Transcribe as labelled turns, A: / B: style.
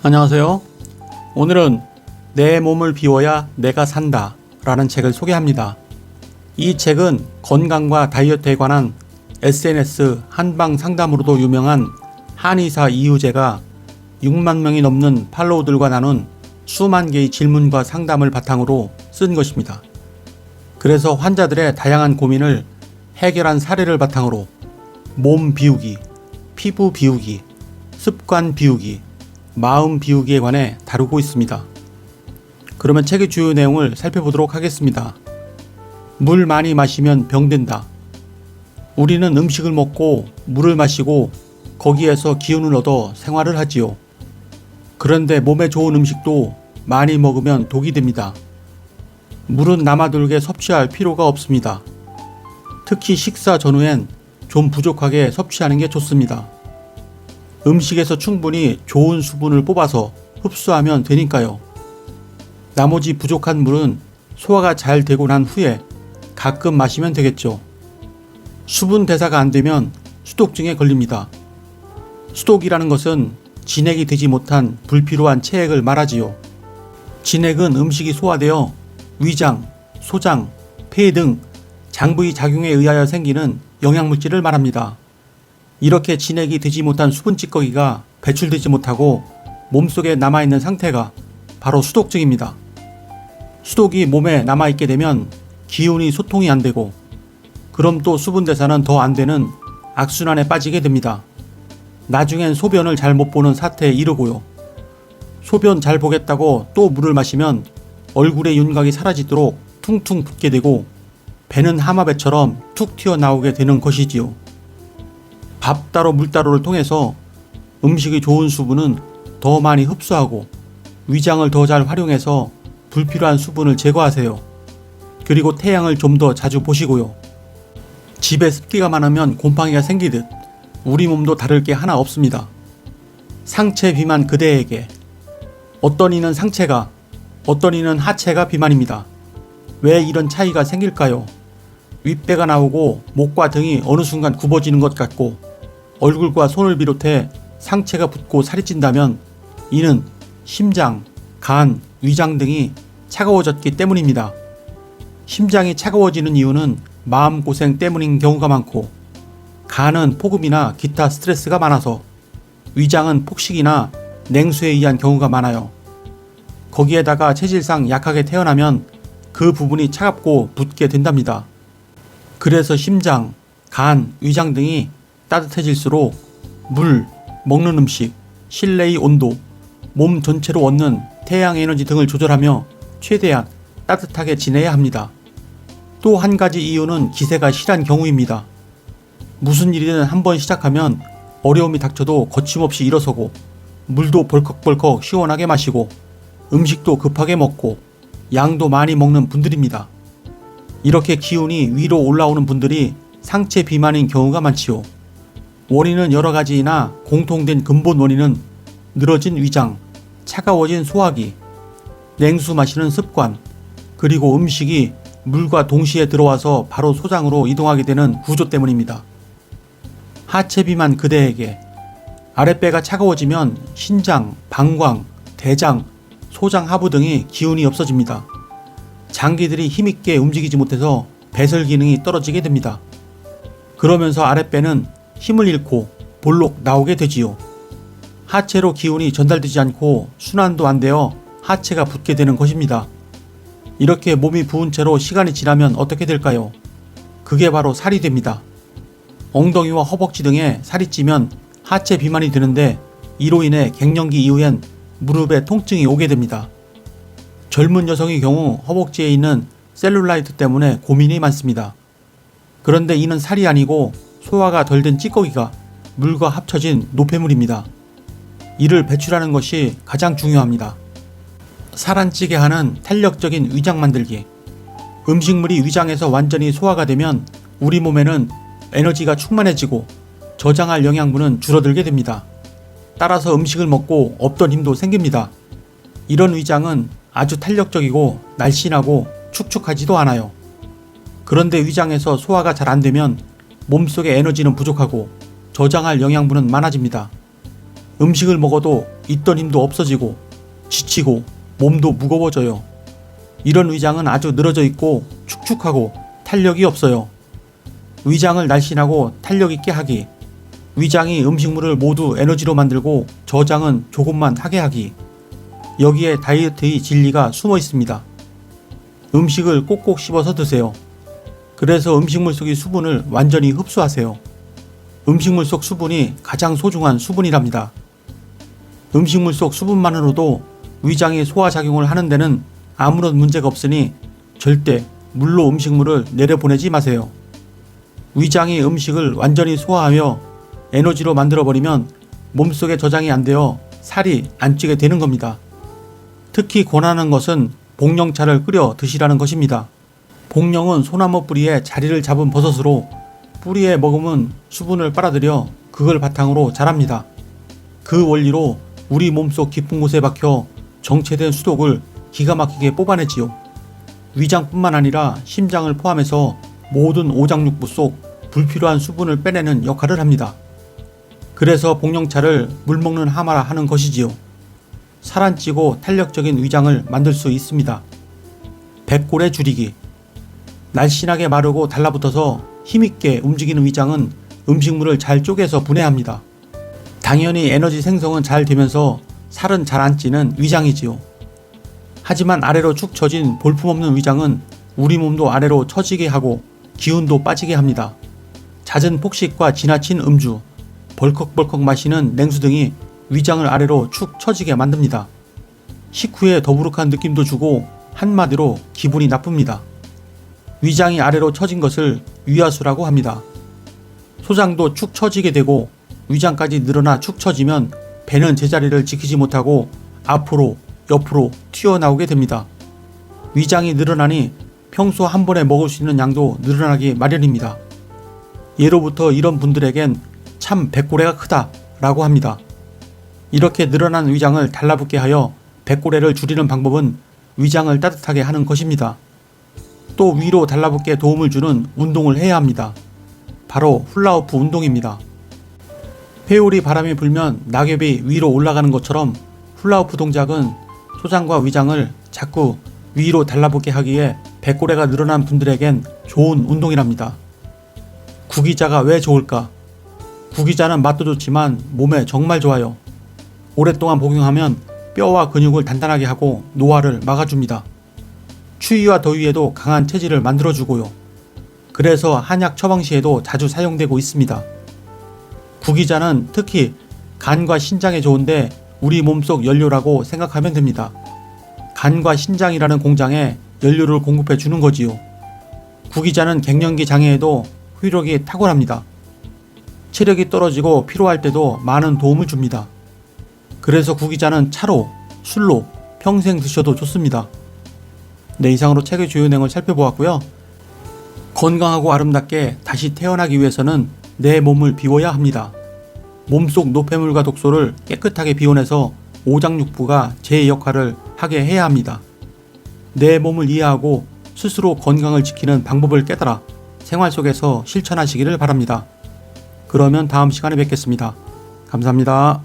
A: 안녕하세요. 오늘은 내 몸을 비워야 내가 산다 라는 책을 소개합니다. 이 책은 건강과 다이어트에 관한 SNS 한방 상담으로도 유명한 한의사 이유재가 6만 명이 넘는 팔로우들과 나눈 수만 개의 질문과 상담을 바탕으로 쓴 것입니다. 그래서 환자들의 다양한 고민을 해결한 사례를 바탕으로 몸 비우기, 피부 비우기, 습관 비우기, 마음 비우기에 관해 다루고 있습니다. 그러면 책의 주요 내용을 살펴보도록 하겠습니다. 물 많이 마시면 병된다. 우리는 음식을 먹고 물을 마시고 거기에서 기운을 얻어 생활을 하지요. 그런데 몸에 좋은 음식도 많이 먹으면 독이 됩니다. 물은 남아돌게 섭취할 필요가 없습니다. 특히 식사 전후엔 좀 부족하게 섭취하는 게 좋습니다. 음식에서 충분히 좋은 수분을 뽑아서 흡수하면 되니까요. 나머지 부족한 물은 소화가 잘 되고 난 후에 가끔 마시면 되겠죠. 수분 대사가 안 되면 수독증에 걸립니다. 수독이라는 것은 진액이 되지 못한 불필요한 체액을 말하지요. 진액은 음식이 소화되어 위장, 소장, 폐 등 장부의 작용에 의하여 생기는 영양물질을 말합니다. 이렇게 진액이 되지 못한 수분 찌꺼기가 배출되지 못하고 몸속에 남아있는 상태가 바로 수독증입니다. 수독이 몸에 남아있게 되면 기운이 소통이 안 되고 그럼 또 수분 대사는 더 안 되는 악순환에 빠지게 됩니다. 나중엔 소변을 잘 못 보는 사태에 이르고요. 소변 잘 보겠다고 또 물을 마시면 얼굴의 윤곽이 사라지도록 퉁퉁 붓게 되고 배는 하마배처럼 툭 튀어나오게 되는 것이지요. 밥 따로 물 따로를 통해서 음식이 좋은 수분은 더 많이 흡수하고 위장을 더 잘 활용해서 불필요한 수분을 제거하세요. 그리고 태양을 좀 더 자주 보시고요. 집에 습기가 많으면 곰팡이가 생기듯 우리 몸도 다를 게 하나 없습니다. 상체 비만 그대에게. 어떤 이는 상체가, 어떤 이는 하체가 비만입니다. 왜 이런 차이가 생길까요? 윗배가 나오고 목과 등이 어느 순간 굽어지는 것 같고 얼굴과 손을 비롯해 상체가 붓고 살이 찐다면 이는 심장, 간, 위장 등이 차가워졌기 때문입니다. 심장이 차가워지는 이유는 마음고생 때문인 경우가 많고 간은 폭음이나 기타 스트레스가 많아서 위장은 폭식이나 냉수에 의한 경우가 많아요. 거기에다가 체질상 약하게 태어나면 그 부분이 차갑고 붓게 된답니다. 그래서 심장, 간, 위장 등이 따뜻해질수록 물, 먹는 음식, 실내의 온도, 몸 전체로 얻는 태양 에너지 등을 조절하며 최대한 따뜻하게 지내야 합니다. 또 한 가지 이유는 기세가 실한 경우입니다. 무슨 일이든 한번 시작하면 어려움이 닥쳐도 거침없이 일어서고 물도 벌컥벌컥 시원하게 마시고 음식도 급하게 먹고 양도 많이 먹는 분들입니다. 이렇게 기운이 위로 올라오는 분들이 상체 비만인 경우가 많지요. 원인은 여러 가지이나 공통된 근본 원인은 늘어진 위장, 차가워진 소화기, 냉수 마시는 습관, 그리고 음식이 물과 동시에 들어와서 바로 소장으로 이동하게 되는 구조 때문입니다. 하체 비만 그대에게. 아랫배가 차가워지면 신장, 방광, 대장, 소장 하부 등이 기운이 없어집니다. 장기들이 힘있게 움직이지 못해서 배설 기능이 떨어지게 됩니다. 그러면서 아랫배는 힘을 잃고 볼록 나오게 되지요. 하체로 기운이 전달되지 않고 순환도 안 되어 하체가 붓게 되는 것입니다. 이렇게 몸이 부은 채로 시간이 지나면 어떻게 될까요? 그게 바로 살이 됩니다. 엉덩이와 허벅지 등에 살이 찌면 하체 비만이 드는데 이로 인해 갱년기 이후엔 무릎에 통증이 오게 됩니다. 젊은 여성의 경우 허벅지에 있는 셀룰라이트 때문에 고민이 많습니다. 그런데 이는 살이 아니고 소화가 덜 된 찌꺼기가 물과 합쳐진 노폐물입니다. 이를 배출하는 것이 가장 중요합니다. 살 안 찌게 하는 탄력적인 위장 만들기. 음식물이 위장에서 완전히 소화가 되면 우리 몸에는 에너지가 충만해지고 저장할 영양분은 줄어들게 됩니다. 따라서 음식을 먹고 없던 힘도 생깁니다. 이런 위장은 아주 탄력적이고 날씬하고 축축하지도 않아요. 그런데 위장에서 소화가 잘 안 되면 몸속의 에너지는 부족하고 저장할 영양분은 많아집니다. 음식을 먹어도 있던 힘도 없어지고 지치고 몸도 무거워져요. 이런 위장은 아주 늘어져 있고 축축하고 탄력이 없어요. 위장을 날씬하고 탄력 있게 하기, 위장이 음식물을 모두 에너지로 만들고 저장은 조금만 하게 하기. 여기에 다이어트의 진리가 숨어 있습니다. 음식을 꼭꼭 씹어서 드세요. 그래서 음식물 속의 수분을 완전히 흡수하세요. 음식물 속 수분이 가장 소중한 수분이랍니다. 음식물 속 수분만으로도 위장이 소화작용을 하는 데는 아무런 문제가 없으니 절대 물로 음식물을 내려보내지 마세요. 위장이 음식을 완전히 소화하며 에너지로 만들어버리면 몸속에 저장이 안 되어 살이 안 찌게 되는 겁니다. 특히 권하는 것은 복령차를 끓여 드시라는 것입니다. 복령은 소나무 뿌리에 자리를 잡은 버섯으로 뿌리에 머금은 수분을 빨아들여 그걸 바탕으로 자랍니다. 그 원리로 우리 몸속 깊은 곳에 박혀 정체된 수독을 기가 막히게 뽑아내지요. 위장뿐만 아니라 심장을 포함해서 모든 오장육부 속 불필요한 수분을 빼내는 역할을 합니다. 그래서 복령차를 물 먹는 하마라 하는 것이지요. 살 안 찌고 탄력적인 위장을 만들 수 있습니다. 백골의 줄이기. 날씬하게 마르고 달라붙어서 힘있게 움직이는 위장은 음식물을 잘 쪼개서 분해합니다. 당연히 에너지 생성은 잘 되면서 살은 잘 안 찌는 위장이지요. 하지만 아래로 축 처진 볼품없는 위장은 우리 몸도 아래로 처지게 하고 기운도 빠지게 합니다. 잦은 폭식과 지나친 음주, 벌컥벌컥 마시는 냉수 등이 위장을 아래로 축 처지게 만듭니다. 식후에 더부룩한 느낌도 주고 한마디로 기분이 나쁩니다. 위장이 아래로 처진 것을 위하수라고 합니다. 소장도 축 처지게 되고 위장까지 늘어나 축 처지면 배는 제자리를 지키지 못하고 앞으로 옆으로 튀어나오게 됩니다. 위장이 늘어나니 평소 한 번에 먹을 수 있는 양도 늘어나기 마련입니다. 예로부터 이런 분들에겐 참 백고래가 크다 라고 합니다. 이렇게 늘어난 위장을 달라붙게 하여 백고래를 줄이는 방법은 위장을 따뜻하게 하는 것입니다. 또 위로 달라붙게 도움을 주는 운동을 해야 합니다. 바로 훌라후프 운동입니다. 회오리 바람이 불면 낙엽이 위로 올라가는 것처럼 훌라후프 동작은 소장과 위장을 자꾸 위로 달라붙게 하기에 백고래가 늘어난 분들에겐 좋은 운동이랍니다. 구기자가 왜 좋을까? 구기자는 맛도 좋지만 몸에 정말 좋아요. 오랫동안 복용하면 뼈와 근육을 단단하게 하고 노화를 막아줍니다. 추위와 더위에도 강한 체질을 만들어주고요. 그래서 한약 처방 시에도 자주 사용되고 있습니다. 구기자는 특히 간과 신장에 좋은데 우리 몸속 연료라고 생각하면 됩니다. 간과 신장이라는 공장에 연료를 공급해 주는 거지요. 구기자는 갱년기 장애에도 효력이 탁월합니다. 체력이 떨어지고 피로할 때도 많은 도움을 줍니다. 그래서 구기자는 차로, 술로 평생 드셔도 좋습니다. 네, 이상으로 책의 주요 내용을 살펴보았고요. 건강하고 아름답게 다시 태어나기 위해서는 내 몸을 비워야 합니다. 몸속 노폐물과 독소를 깨끗하게 비워내서 오장육부가 제 역할을 하게 해야 합니다. 내 몸을 이해하고 스스로 건강을 지키는 방법을 깨달아 생활 속에서 실천하시기를 바랍니다. 그러면 다음 시간에 뵙겠습니다. 감사합니다.